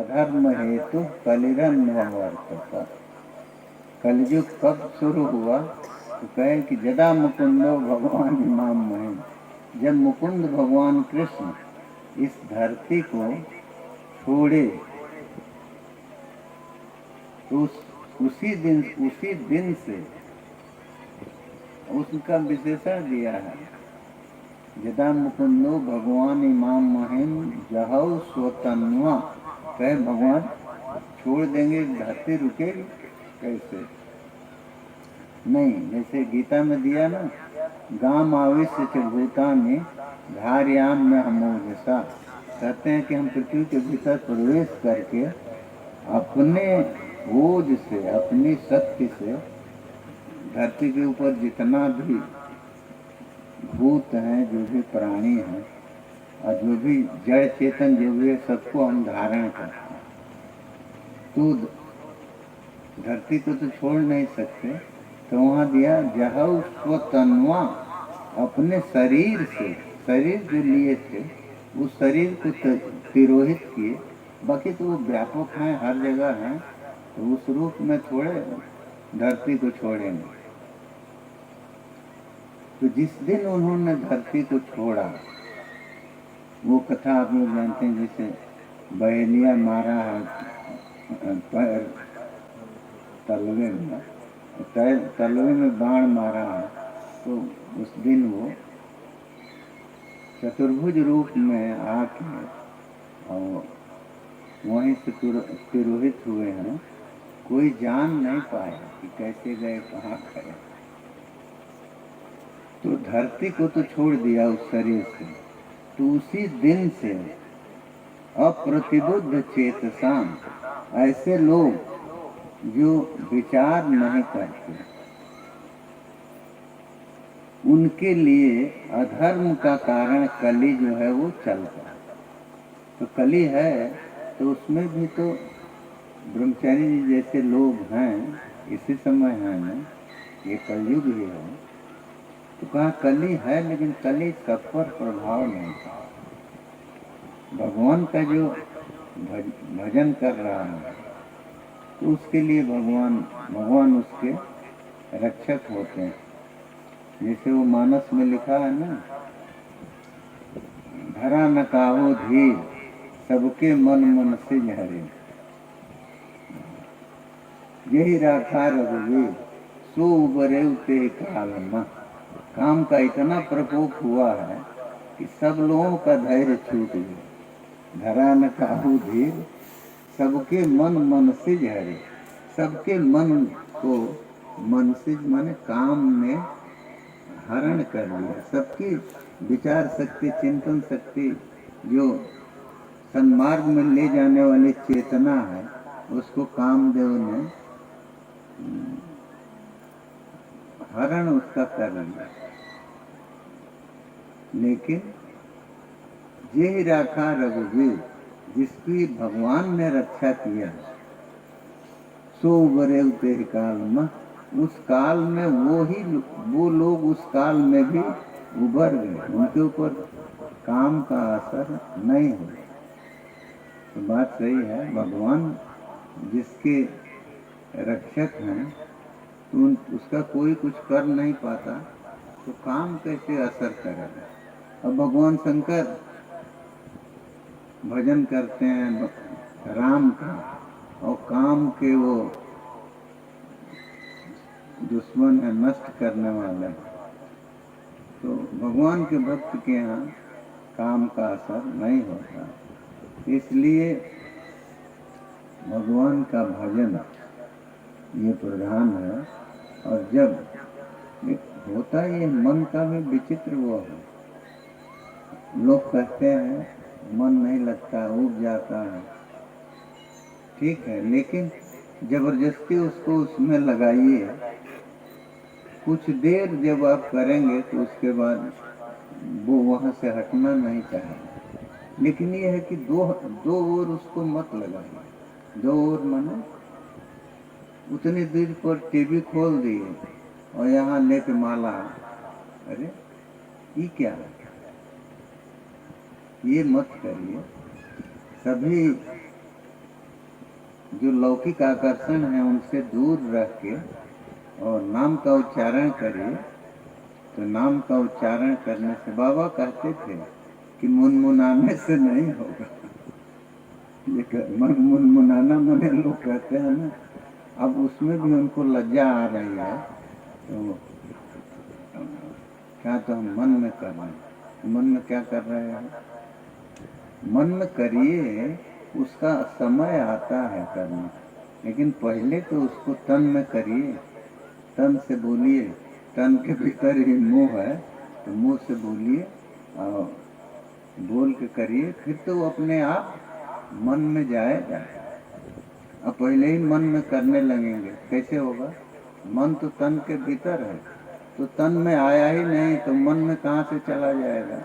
अधर्म हेतु कलिरन्वर्तता। कलयुग कब शुरू हुआ? तो कहे कि जदा मुकुंदो भगवान इमाम महिम, जब मुकुंद भगवान कृष्ण इस धरती को छोड़े तो उसी दिन से उसका विशेषण दिया है। जदा मुकुंदो भगवान इमाम महिम जहौ स्वतन्वा, कहे भगवान छोड़ देंगे, धरती रुकेगी कैसे? नहीं, जैसे गीता में दिया ना, गाम आविश्य च भूतानि धार्याम में हमोजसा, कहते हैं कि हम पृथ्वी के भीतर प्रवेश करके अपने ओज से, अपनी शक्ति से धरती के ऊपर जितना भी भूत हैं, जो भी प्राणी हैं और जो भी जड़ चेतन जो भी है, सबको हम धारण करते हैं। तो धरती को तो छोड़ नहीं सकते, तो वहाँ दिया जहौ स्वतन्वा, अपने शरीर से, शरीर जो लिए थे उस शरीर को तिरोहित किए। बाकी तो वो व्यापक हैं, हर जगह हैं, तो उस रूप में थोड़े धरती को छोड़ेंगे। तो जिस दिन उन्होंने धरती को छोड़ा, वो कथा आप लोग जानते हैं, जैसे बहेलिया मारा है तलवे में बाण मारा है, तो उस दिन वो चतुर्भुज रूप में आके और वहीं से तिरोहित हुए हैं। कोई जान नहीं पाया कि कैसे गए, कहाँ गए। तो धरती को तो छोड़ दिया उस शरीर से, तो उसी दिन से अप्रतिबुद्ध चेतसाम, ऐसे लोग जो विचार नहीं करते, उनके लिए अधर्म का कारण कली जो है वो चलता है। तो कली है तो उसमें भी तो ब्रह्मचारी जी जैसे लोग हैं, इसी समय है ना, ये कलयुग भी है। तो कहा कली है, लेकिन कली सब पर प्रभाव नहीं था। भगवान का जो भजन कर रहा है, तो उसके लिए भगवान उसके रक्षक होते हैं। जैसे वो मानस में लिखा है ना, धरा न काहो धीर, सबके मन मन से हरे, यही राखा रघुवीर, सो उबरे उते कालमा। काम का इतना प्रकोप हुआ है कि सब लोगों का धैर्य छूट गया। धरा न काहू धीर, सबके मन मन से हरे, सबके मन को, मनसिज माने काम में हरण कर लिया। सबकी विचार शक्ति, चिंतन शक्ति, जो सन्मार्ग में ले जाने वाली चेतना है, उसको कामदेव ने हरण उसका कर लिया। लेकिन ये राखा रघुवीर, जिसकी भगवान ने रक्षा किया, सो उबरे उते काल में, उस काल में वो लोग उस काल में भी उबर गए, उनके ऊपर काम का असर नहीं हुआ। तो बात सही है, भगवान जिसके रक्षक हैं, तो उसका कोई कुछ कर नहीं पाता, तो काम कैसे असर करेगा। अब भगवान शंकर भजन करते हैं राम का, और काम के वो दुश्मन है, नष्ट करने वाले, तो भगवान के भक्त के यहाँ काम का असर नहीं होता। इसलिए भगवान का भजन ये प्रधान है। और जब होता ये मन का भी विचित्र वो है, लोग कहते हैं मन नहीं लगता, उब जाता है, ठीक है, लेकिन जबरदस्ती उसको उसमें लगाइए। कुछ देर जब आप करेंगे तो उसके बाद वो वहाँ से हटना नहीं चाहेगा। लेकिन ये है कि दो ओर उसको मत लगाइए। दो ओर माने उतनी देर पर टीवी खोल दिए और यहाँ लेके माला, अरे ये क्या है, ये मत करिए। सभी जो लौकिक आकर्षण है उनसे दूर रह के और नाम का उच्चारण करिए, तो नाम का उच्चारण करने से बाबा कहते थे कि मुनमुनाने से नहीं होगा। ये मुनमुनाना मने लोग कहते हैं ना, अब उसमें भी उनको लज्जा आ रही है। तो क्या तो हम मन में कर रहे हैं, मन में क्या कर रहे हैं? मन में करिए, उसका समय आता है करना, लेकिन पहले तो उसको तन में करिए, तन से बोलिए। तन के भीतर ही मुंह है, तो मुंह से बोलिए और बोल के करिए, फिर तो वो अपने आप मन में जाएगा। अब पहले ही मन में करने लगेंगे, कैसे होगा? मन तो तन के भीतर है, तो तन में आया ही नहीं, तो मन में कहाँ से चला जाएगा?